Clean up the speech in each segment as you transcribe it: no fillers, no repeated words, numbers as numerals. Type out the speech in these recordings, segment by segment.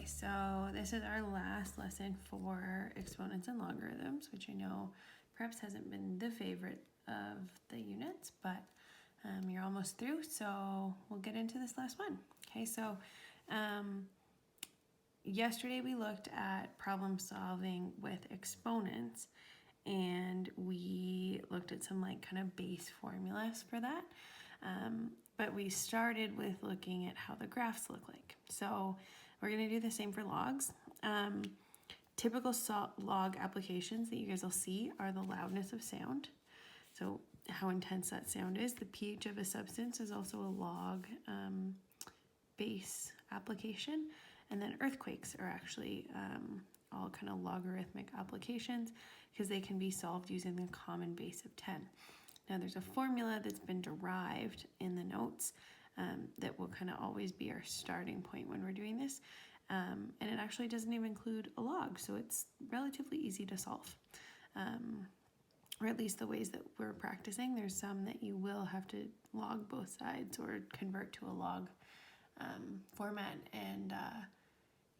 Okay, so this is our last lesson for exponents and logarithms, which I know perhaps hasn't been the favorite of the units, but you're almost through, so we'll get into this last one. Okay, so yesterday we looked at problem solving with exponents, and we looked at some like kind of base formulas for that. But we started with looking at how the graphs look like. So we're going to do the same for logs. Typical log applications that you guys will see are the loudness of sound. So how intense that sound is. The pH of a substance is also a log base application. And then earthquakes are actually all kind of logarithmic applications because they can be solved using the common base of 10. Now there's a formula that's been derived in the notes that will kind of always be our starting point when we're doing this. And it actually doesn't even include a log, so it's relatively easy to solve. Or at least the ways that we're practicing. There's some that you will have to log both sides or convert to a log format, and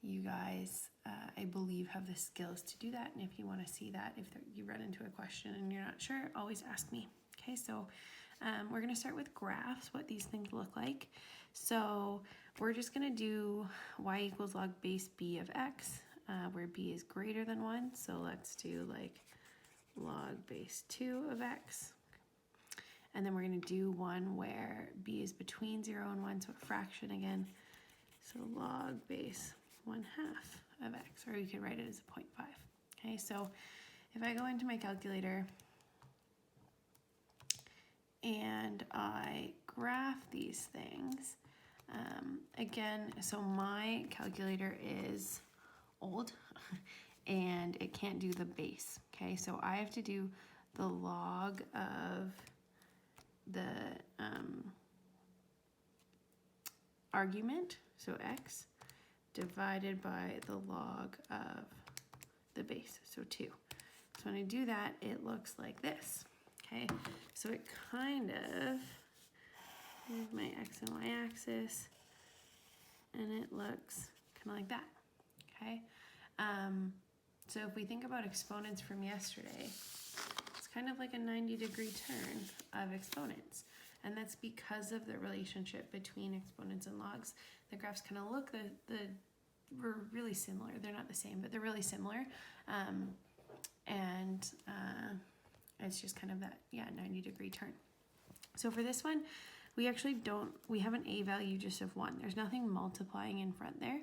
you guys, I believe, have the skills to do that. And if you want to see that, if you run into a question and you're not sure, always ask me. Okay, so we're going to start with graphs, what these things look like. So we're just going to do y equals log base b of x, where b is greater than 1. So let's do like log base 2 of x. And then we're going to do one where b is between 0 and 1, so a fraction again. So log base 1/2 of x, or you could write it as a 0.5. Okay, so if I go into my calculator and I graph these things, again, so my calculator is old and it can't do the base. Okay, so I have to do the log of the argument, so x, divided by the log of the base, so 2. So when I do that, it looks like this. Okay, so it kind of, here's my x and y axis, and it looks kind of like that. Okay, so if we think about exponents from yesterday, it's kind of like a 90-degree turn of exponents. And that's because of the relationship between exponents and logs. The graphs kind of look, we're really similar. They're not the same, but they're really similar. It's just kind of that, 90-degree turn. So for this one, we actually we have an a value just of 1. There's nothing multiplying in front there.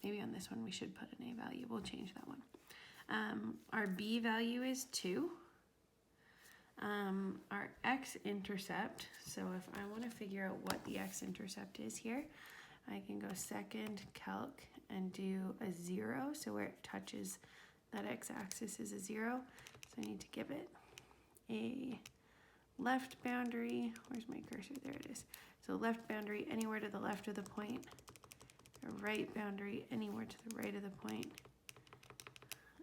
Maybe on this one we should put an a value. We'll change that one. Our b value is 2. Our x-intercept, so if I want to figure out what the x-intercept is here, I can go second calc and do a 0, so where it touches that x-axis is a 0, so I need to give it a left boundary. Where's my cursor? There it is. So left boundary anywhere to the left of the point, a right boundary anywhere to the right of the point,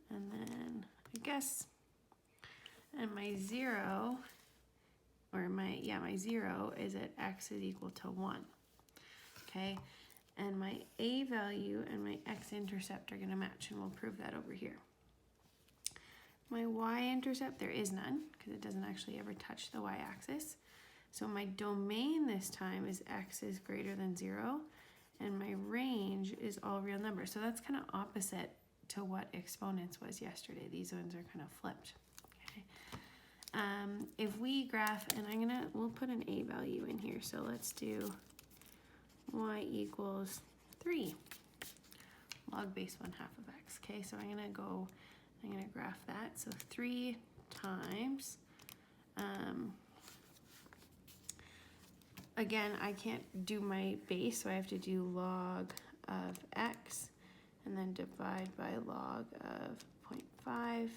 and then I guess, and my 0, or my 0 is at x is equal to 1. Okay, and my a value and my x-intercept are going to match, and we'll prove that over here. My y-intercept, there is none, because it doesn't actually ever touch the y-axis. So my domain this time is x is greater than 0, and my range is all real numbers. So that's kind of opposite to what exponents was yesterday. These ones are kind of flipped. Okay. If we graph, and we'll put an a value in here. So let's do y equals 3, log base 1/2 of x. Okay, so I'm gonna graph that. So 3 times, again, I can't do my base, so I have to do log of x and then divide by log of 0.5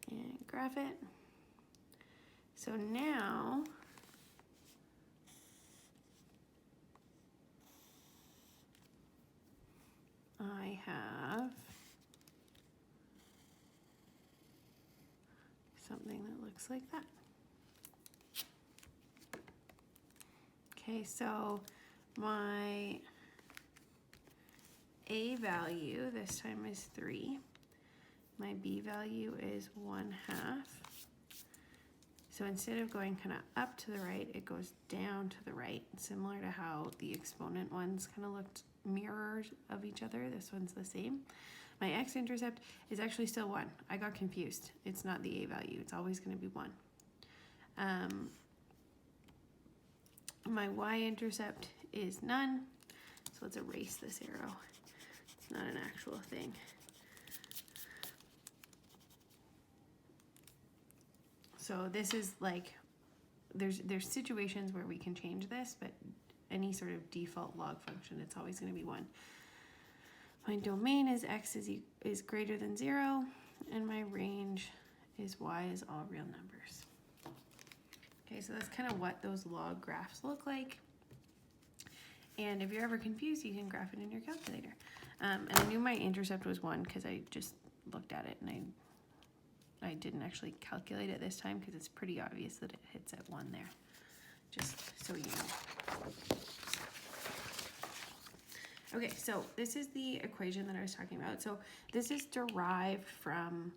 and graph it. So now I have something that looks like that. Okay, so my A value this time is 3. My B value is 1/2. So instead of going kind of up to the right, it goes down to the right, similar to how the exponent ones kind of looked mirrors of each other. This one's the same. My x-intercept is actually still 1. I got confused. It's not the A value. It's always going to be 1. My y-intercept is none. So let's erase this arrow. It's not an actual thing. So this is like, there's situations where we can change this, but any sort of default log function, it's always going to be 1. My domain is x is greater than 0, and my range is y is all real numbers. Okay, so that's kind of what those log graphs look like. And if you're ever confused, you can graph it in your calculator. And I knew my intercept was 1 because I just looked at it, and I didn't actually calculate it this time because it's pretty obvious that it hits at 1 there, just so you know. Okay, so this is the equation that I was talking about. So this is derived from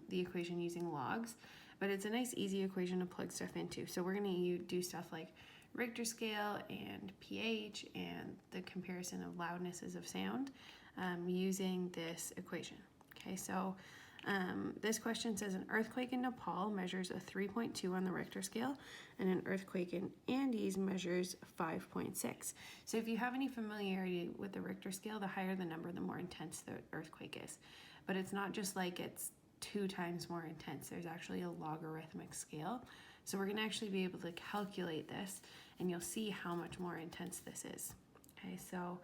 the equation using logs, but it's a nice, easy equation to plug stuff into. So we're going to do stuff like Richter scale and pH and the comparison of loudnesses of sound using this equation. Okay, so this question says an earthquake in Nepal measures a 3.2 on the Richter scale, and an earthquake in Andes measures 5.6. So if you have any familiarity with the Richter scale, the higher the number, the more intense the earthquake is. But it's not just like it's 2 times more intense. There's actually a logarithmic scale. So we're going to actually be able to calculate this, and you'll see how much more intense this is. Okay, so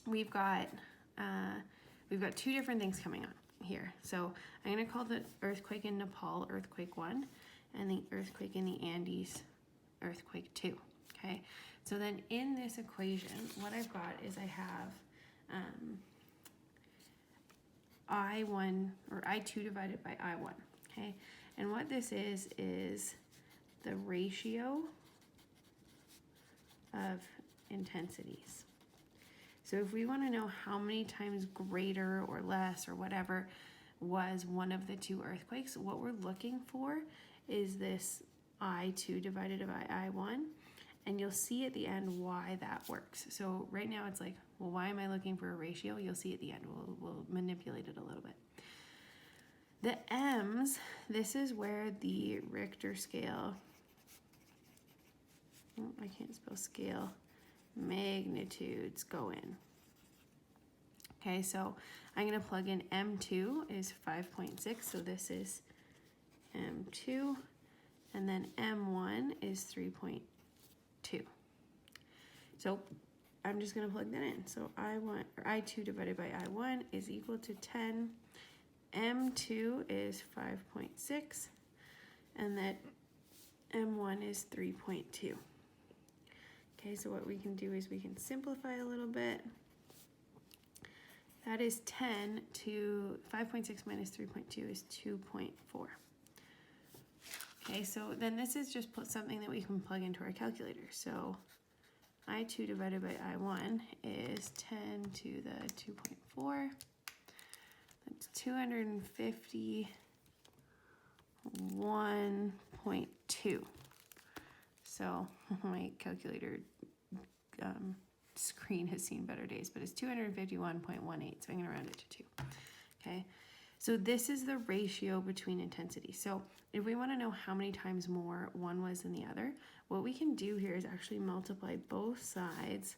we've got 2 different things coming on here. So I'm going to call the earthquake in Nepal earthquake 1, and the earthquake in the Andes earthquake 2. Okay, so then in this equation, what I've got is I have I1 or I2 divided by I1. Okay, and what this is the ratio of intensities. So if we want to know how many times greater or less or whatever was one of the 2 earthquakes, what we're looking for is this I2 divided by I1, and you'll see at the end why that works. So right now it's like, well, why am I looking for a ratio? You'll see at the end. We'll manipulate it a little bit. The M's, this is where the Richter scale, I can't spell scale, magnitudes go in. Okay, so I'm going to plug in M2 is 5.6, so this is M2, and then M1 is 3.2. So I'm just going to plug that in. So I2 divided by I1 is equal to 10. M2 is 5.6, and that M1 is 3.2. Okay, so what we can do is we can simplify a little bit. That is 10 to 5.6 minus 3.2 is 2.4. Okay, so then this is just something that we can plug into our calculator. So I2 divided by I1 is 10 to the 2.4. That's 251.2. So my calculator screen has seen better days, but it's 251.18, so I'm going to round it to 2. Okay, so this is the ratio between intensities. So if we want to know how many times more one was than the other, what we can do here is actually multiply both sides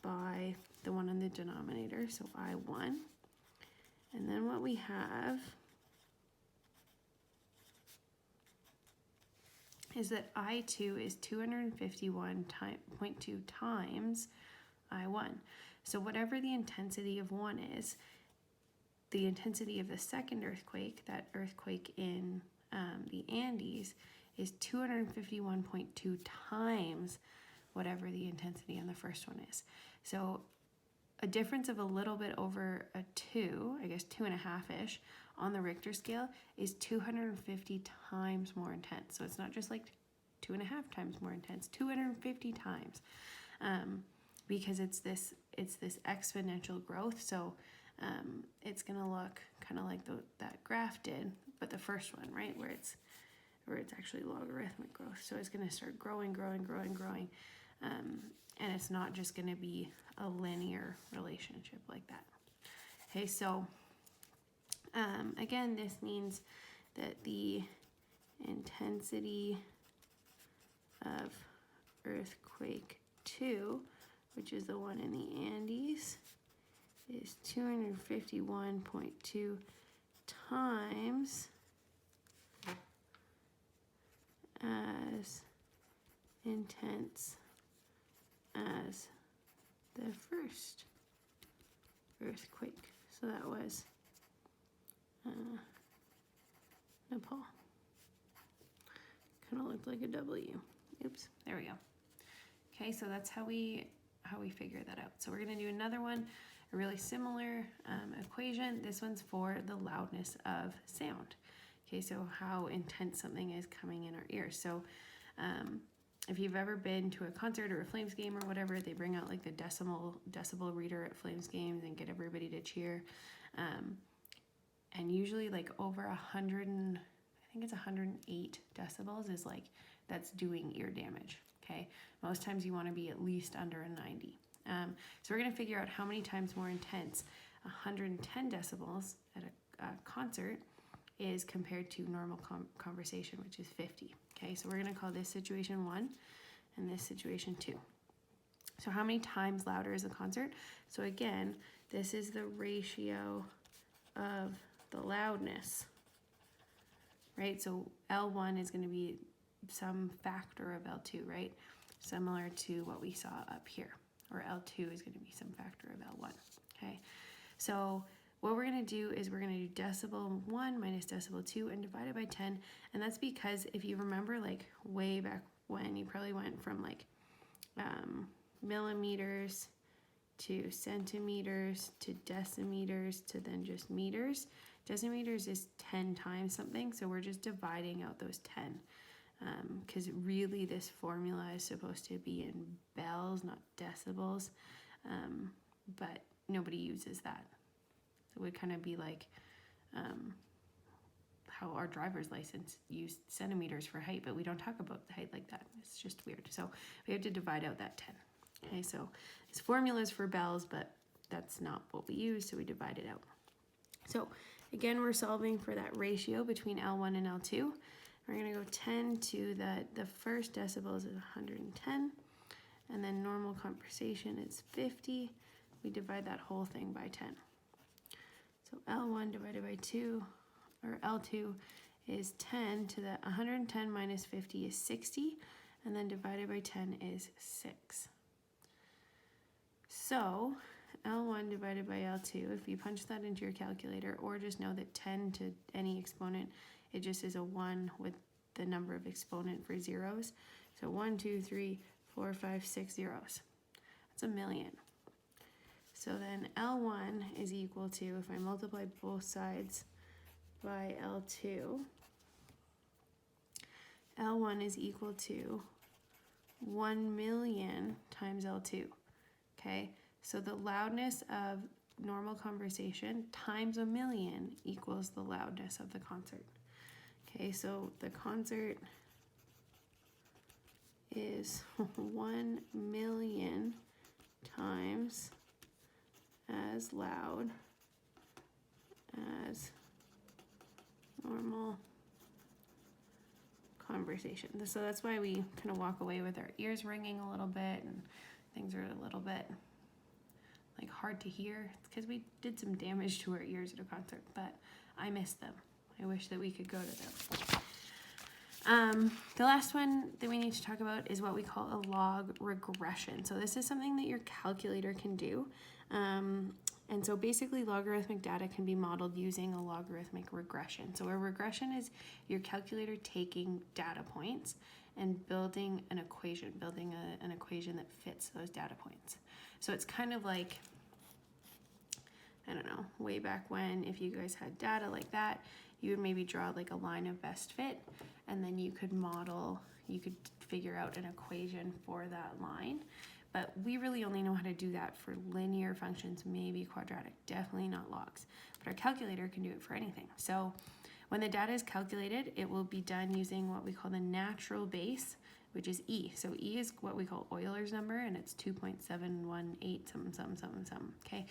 by the one in the denominator, so I1. And then what we have is that I2 is 251.2 times I1. So whatever the intensity of one is, the intensity of the second earthquake, that earthquake in the Andes, is 251.2 times whatever the intensity on the first one is. So a difference of a little bit over a 2, I guess 2.5-ish, on the Richter scale is 250 times more intense. So it's not just like 2.5 times more intense, 250 times. because it's this exponential growth. So it's going to look kind of like that graph did, but the first one, right, where it's actually logarithmic growth. So it's going to start growing, and it's not just going to be a linear relationship like that. Okay, so again, this means that the intensity of earthquake 2, which is the one in the Andes, is 251.2 times as intense as the first earthquake. So that was Nepal. Kind of looked like a W. Oops, there we go. Okay, so that's how we figure that out. So we're going to do another one, a really similar equation. This one's for the loudness of sound. Okay, so how intense something is coming in our ears. So if you've ever been to a concert or a Flames game or whatever, they bring out like the decibel reader at Flames games and get everybody to cheer. And usually like over 100 and I think it's 108 decibels is like, that's doing ear damage. Okay, most times you want to be at least under a 90. So we're going to figure out how many times more intense 110 decibels at a concert is compared to normal conversation, which is 50. Okay, so we're going to call this situation 1 and this situation 2. So how many times louder is a concert? So again, this is the ratio of the loudness, right? So L1 is going to be some factor of L2, right? Similar to what we saw up here, or L2 is going to be some factor of L1, okay? So what we're going to do is we're going to do decibel 1 minus decibel 2 and divide it by 10, and that's because if you remember like way back when, you probably went from like millimeters to centimeters to decimeters to then just meters. Decimeters is 10 times something, so we're just dividing out those 10. Because really this formula is supposed to be in bells, not decibels, but nobody uses that. So it would kind of be like how our driver's license used centimeters for height, but we don't talk about the height like that. It's just weird. So we have to divide out that 10. Okay, so this formula is for bells, but that's not what we use, so we divide it out. So again, we're solving for that ratio between L1 and L2. We're going to go 10 to the first decibels is 110, and then normal conversation is 50. We divide that whole thing by 10. So L1 divided by 2, or L2 is 10 to the 110 minus 50 is 60, and then divided by 10 is 6. So L1 divided by L2, if you punch that into your calculator, or just know that 10 to any exponent, it just is a 1 with the number of exponent for zeros. So 1, 2, 3, 4, 5, 6 zeros. That's 1,000,000. So then L1 is equal to, if I multiply both sides by L2, L1 is equal to 1,000,000 times L2. Okay, so the loudness of normal conversation times 1,000,000 equals the loudness of the concert. Okay, so the concert is 1,000,000 times as loud as normal conversation. So that's why we kind of walk away with our ears ringing a little bit and things are a little bit like hard to hear. It's because we did some damage to our ears at a concert, but I miss them. I wish that we could go to them. The last one that we need to talk about is what we call a log regression. So this is something that your calculator can do. And so basically logarithmic data can be modeled using a logarithmic regression. So a regression is your calculator taking data points and building an equation, an equation that fits those data points. So it's kind of like, I don't know, way back when, if you guys had data like that, you would maybe draw like a line of best fit, and then you could model, you could figure out an equation for that line. but we really only know how to do that for linear functions, maybe quadratic, definitely not logs. But our calculator can do it for anything. So when the data is calculated, it will be done using what we call the natural base, which is E. So E is what we call Euler's number, and it's 2.718 some, okay?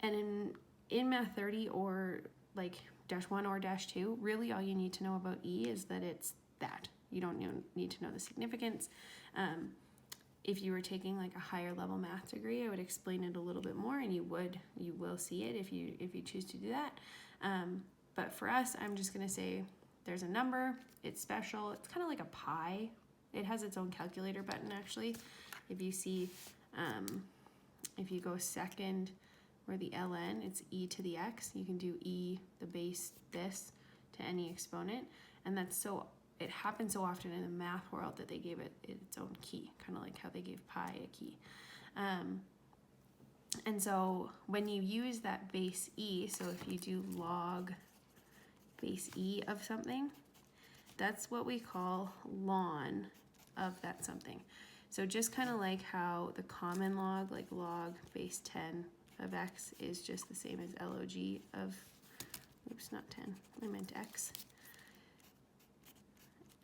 And in Math 30 or like -1 or -2, really all you need to know about E is that it's that. You don't need to know the significance. If you were taking like a higher level math degree, I would explain it a little bit more, and you will see it if you choose to do that. But for us, I'm just gonna say there's a number, it's special, it's kind of like a pi. It has its own calculator button actually. If you see, if you go second where the ln, it's e to the x, you can do e, the base, this, to any exponent. And it happens so often in the math world that they gave it its own key, kind of like how they gave pi a key. And so when you use that base e, so if you do log base e of something, that's what we call ln of that something. So just kind of like how the common log, like log base 10 of x is just the same as log of, oops, not 10, I meant x.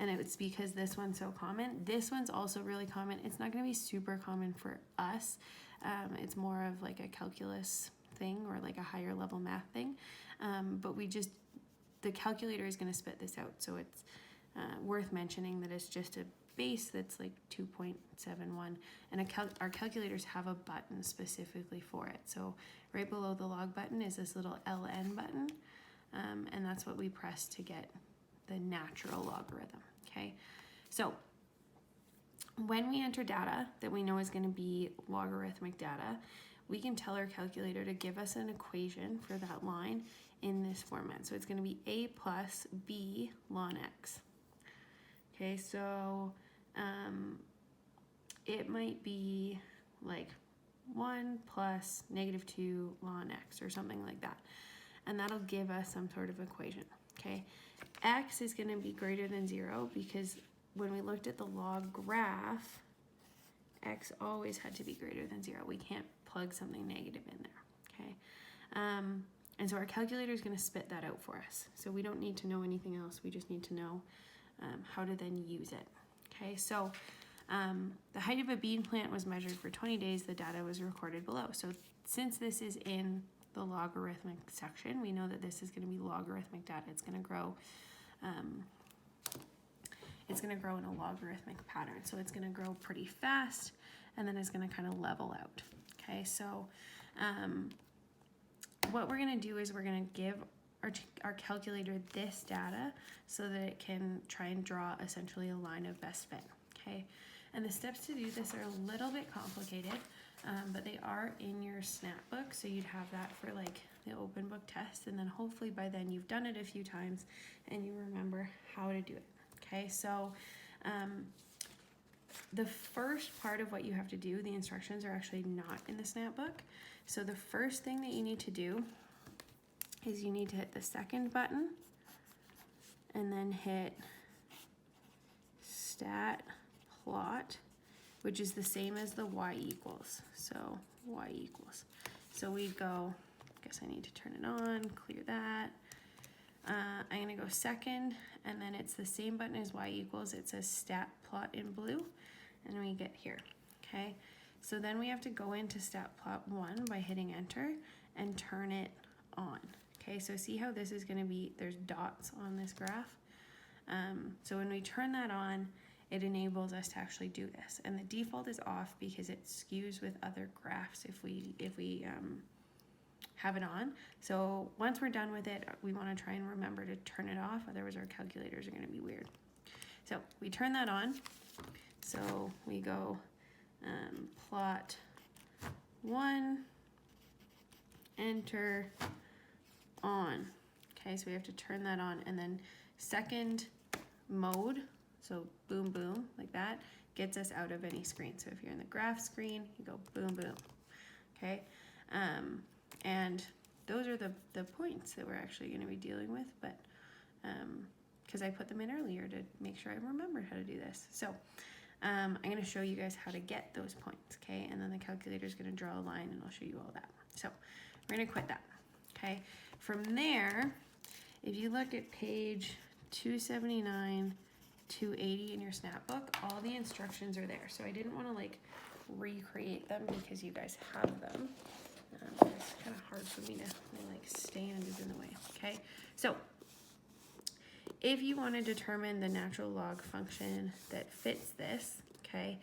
And it's because this one's so common. This one's also really common. It's not going to be super common for us. It's more of like a calculus thing or like a higher level math thing. But the calculator is going to spit this out. So it's worth mentioning that it's just a base that's like 2.71. And our calculators have a button specifically for it. So right below the log button is this little ln button. And that's what we press to get the natural logarithm. Okay, so when we enter data that we know is going to be logarithmic data, we can tell our calculator to give us an equation for that line in this format. So it's going to be a plus b ln x. Okay, so it might be like 1 plus -2 ln x or something like that. And that'll give us some sort of equation. Okay, x is going to be greater than 0 because when we looked at the log graph, x always had to be greater than 0. We can't plug something negative in there. Okay, and so our calculator is going to spit that out for us. So we don't need to know anything else. We just need to know how to then use it. Okay, so the height of a bean plant was measured for 20 days. The data was recorded below. So since this is in the logarithmic section, we know that this is going to be logarithmic data. It's going to grow. It's going to grow in a logarithmic pattern. So it's going to grow pretty fast, and then it's going to kind of level out. Okay, so what we're going to do is we're going to give our calculator this data so that it can try and draw essentially a line of best fit. Okay, and the steps to do this are a little bit complicated. But they are in your snap book, so you'd have that for like the open book test, and then hopefully by then you've done it a few times and you remember how to do it. Okay, so the first part of what you have to do, the instructions are actually not in the snap book. So the first thing that you need to do is you need to hit the second button and then hit stat plot, which is the same as the y equals. So y equals. So we go, I guess I need to turn it on, clear that. I'm gonna go second, and then it's the same button as y equals. It says stat plot in blue, and we get here, okay? So then we have to go into stat plot 1 by hitting enter and turn it on. Okay, so see how this is gonna be, there's dots on this graph. So when we turn that on, it enables us to actually do this. And the default is off because it skews with other graphs if we have it on. So once we're done with it, we want to try and remember to turn it off, otherwise our calculators are going to be weird. So we turn that on. So we go plot 1, enter, on. Okay, so we have to turn that on, and then second mode, so boom, boom, like that, gets us out of any screen. So if you're in the graph screen, you go boom, boom, okay? And those are the points that we're actually going to be dealing with, but because I put them in earlier to make sure I remembered how to do this. So I'm going to show you guys how to get those points, okay? And then the calculator is going to draw a line and I'll show you all that. So we're going to quit that, okay? From there, if you look at page 279, 280 in your snap book, all the instructions are there. So I didn't want to like recreate them because you guys have them. It's kind of hard for me to like stand is in the way, okay? So if you want to determine the natural log function that fits this, okay,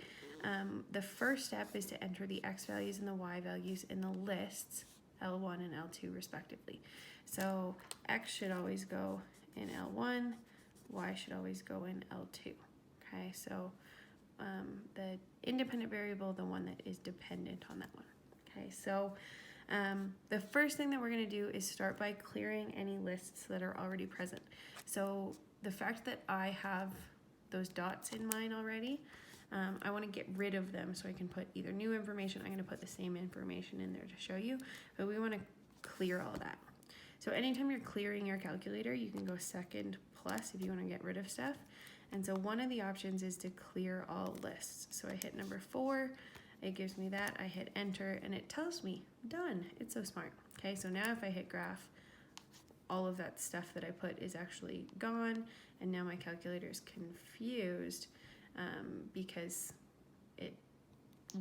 the first step is to enter the x values and the y values in the lists L1 and L2 respectively. So x should always go in L1, y should always go in L2, okay? So the independent variable, the one that is dependent on that one, okay? So the first thing that we're going to do is start by clearing any lists that are already present. So the fact that I have those dots in mine already, I want to get rid of them so I can put either new information, I'm going to put the same information in there to show you, but we want to clear all that. So anytime you're clearing your calculator, you can go second plus if you want to get rid of stuff. And so one of the options is to clear all lists. So I hit number 4, it gives me that, I hit enter, and it tells me done. It's so smart. Okay, so now if I hit graph, all of that stuff that I put is actually gone, and now my calculator is confused because it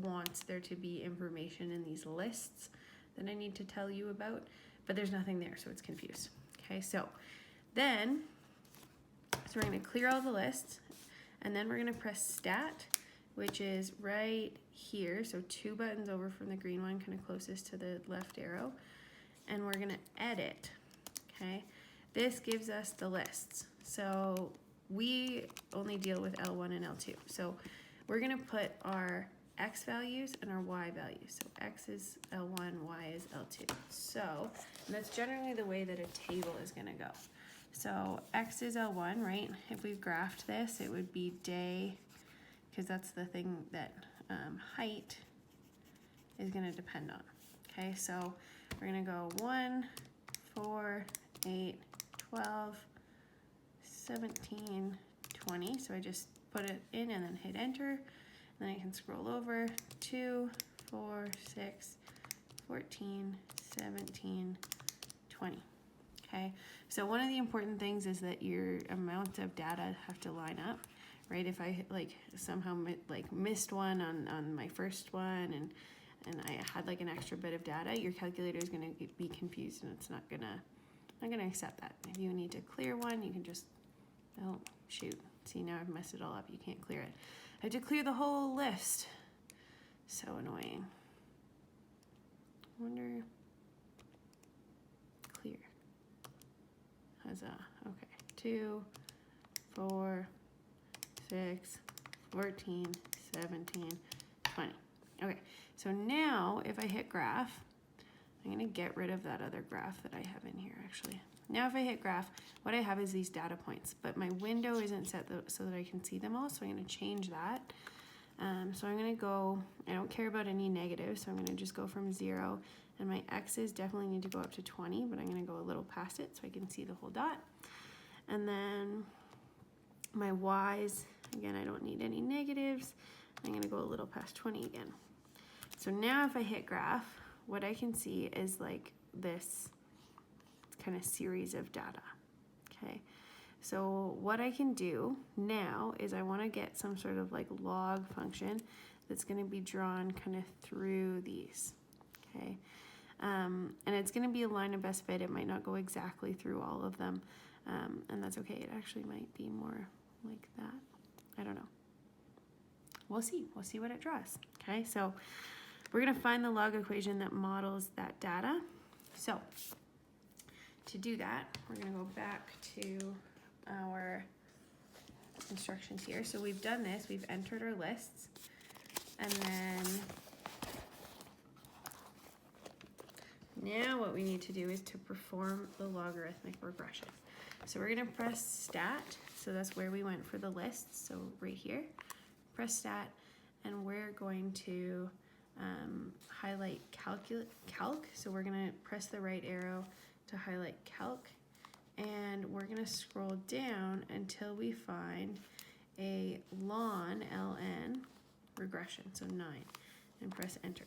wants there to be information in these lists that I need to tell you about, but there's nothing there, so it's confused. Okay, so we're going to clear all the lists, and then we're going to press stat, which is right here, so 2 buttons over from the green one, kind of closest to the left arrow, and we're going to edit. Okay, this gives us the lists. So we only deal with L1 and L2. So we're going to put our x values and our y values. So x is L1, y is L2. So that's generally the way that a table is going to go. So x is L1, right? If we graphed this, it would be day, because that's the thing that height is going to depend on. Okay, so we're going to go 1, 4, 8, 12, 17, 20. So I just put it in and then hit enter. Then I can scroll over 2, 4, 6, 14, 17, 20. Okay, so one of the important things is that your amount of data have to line up, right? If I like somehow missed one on my first one and I had like an extra bit of data, your calculator is going to be confused and it's not gonna accept that. If you need to clear one, you can just, oh shoot, see now I've messed it all up, you can't clear it. I have to clear the whole list. So annoying. Wonder, clear. Huzzah, okay. 2, 4, 6, 14, 17, 20. Okay, so now if I hit graph, I'm going to get rid of that other graph that I have in here actually. Now if I hit graph, what I have is these data points, but my window isn't set so that I can see them all, so I'm going to change that. So I'm going to go, I don't care about any negatives, so I'm going to just go from 0, and my x's definitely need to go up to 20, but I'm going to go a little past it so I can see the whole dot. And then my y's, again, I don't need any negatives. I'm going to go a little past 20 again. So now if I hit graph, what I can see is like this kind of series of data. Okay, so what I can do now is I want to get some sort of like log function that's going to be drawn kind of through these. Okay, and it's going to be a line of best fit. It might not go exactly through all of them, and that's okay. It actually might be more like that. I don't know. We'll see what it draws. Okay, so we're going to find the log equation that models that data. So to do that, we're going to go back to our instructions here. So we've done this, we've entered our lists, and then now what we need to do is to perform the logarithmic regression. So we're going to press stat, so that's where we went for the lists, so right here, press stat, and we're going to highlight calc, so we're going to press the right arrow to highlight calc, and we're going to scroll down until we find a ln regression, so 9, and press enter.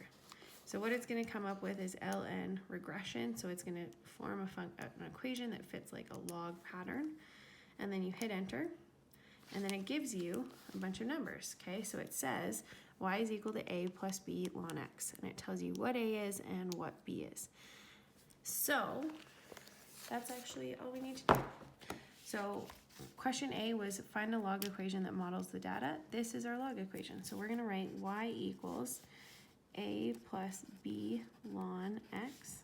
So what it's going to come up with is ln regression, so it's going to form an equation that fits like a log pattern, and then you hit enter, and then it gives you a bunch of numbers, okay? So it says y is equal to a plus b ln x, and it tells you what a is and what b is. So that's actually all we need to do. So question A was find a log equation that models the data. This is our log equation. So we're going to write y equals a plus b ln x.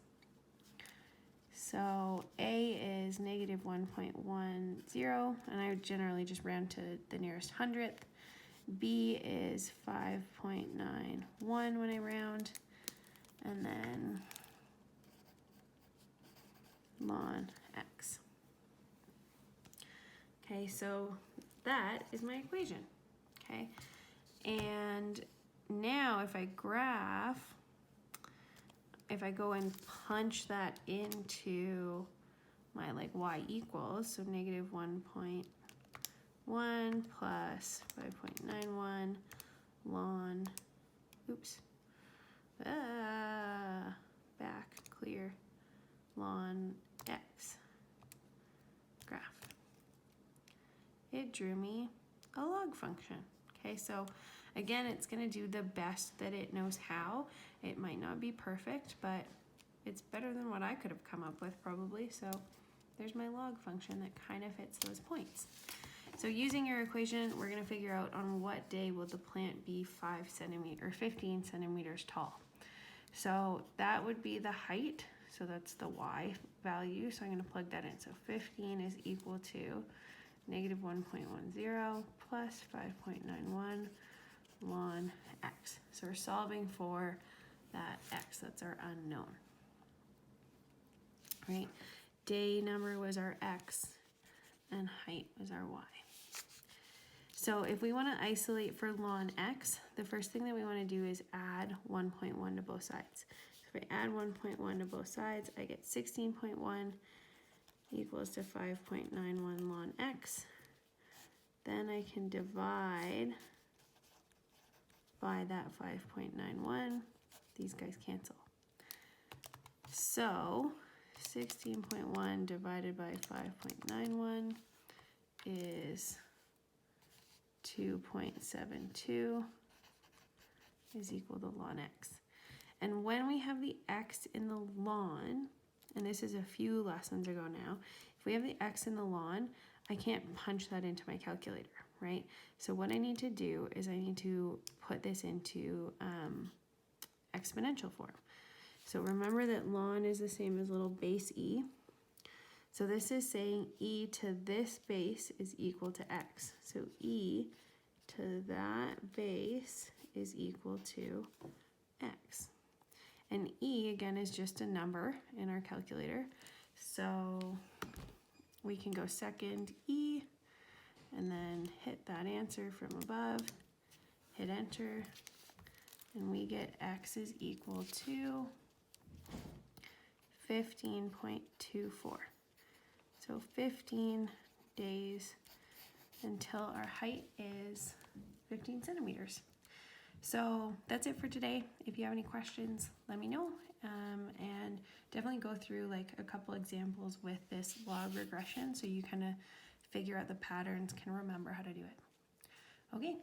So a is negative 1.10, and I would generally just round to the nearest hundredth. B is 5.91 when I round, and then ln x. Okay, so that is my equation, okay? And now if I go and punch that into my like y equals, so negative 1.1 plus 5.91 ln, back clear, ln x graph. It drew me a log function. Okay, so again, it's going to do the best that it knows how. It might not be perfect, but it's better than what I could have come up with probably. So there's my log function that kind of fits those points. So using your equation, we're going to figure out on what day will the plant be 15 centimeters tall. So that would be the height. So that's the y value. So I'm going to plug that in. So 15 is equal to negative 1.10 plus 5.91 ln x. So we're solving for that x, that's our unknown. Right? Day number was our x and height was our y. So if we want to isolate for ln x, the first thing that we want to do is add 1.1 to both sides. So if I add 1.1 to both sides, I get 16.1 equals to 5.91 ln x. Then I can divide by that 5.91. These guys cancel. So 16.1 divided by 5.91 is 2.72 is equal to ln x. And when we have the x in the ln, and this is a few lessons ago now, if we have the x in the ln, I can't punch that into my calculator, right? So what I need to do is I need to put this into exponential form. So remember that ln is the same as little base e. So this is saying e to this base is equal to x. So e to that base is equal to x. And e, again, is just a number in our calculator. So we can go second e, and then hit that answer from above, hit enter, and we get x is equal to 15.24. So 15 days until our height is 15 centimeters. So that's it for today. If you have any questions, let me know, and definitely go through like a couple examples with this log regression so you kind of figure out the patterns, can remember how to do it. Okay,